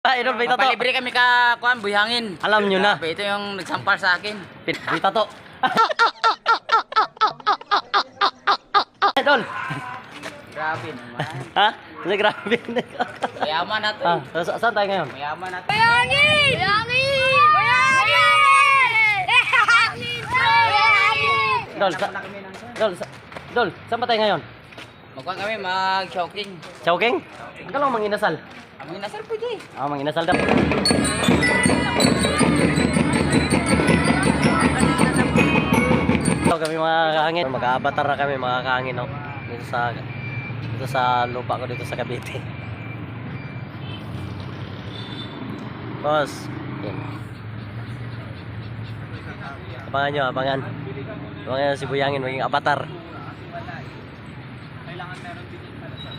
Idol, may tato. Papalibre kami ka kuan buyangin. Alam nyo na. Grabe, ito yung nagsampal sa akin. May tato. Idol. Grabe naman. Ha? Kasi grabe. Mayaman na to. Saan tayo ngayon? Mayaman na to. Bayangin! Bayangin! Bayangin! Bayangin! Dol, Dol, saan ba tayo ngayon? Magkuhan kami mag-shocking. Chowking? Ang lang manginasal. Ang inasal pwede. Manginasal daw. So, kami mga kahangin. Mag-avatar na kami mga kahangin. No? Dito sa lupa ko dito sa Cavite. Boss. Yan. Abangan nyo, abangan. Abangan nyo si Buyangin maging avatar. Kailangan meron din pala sa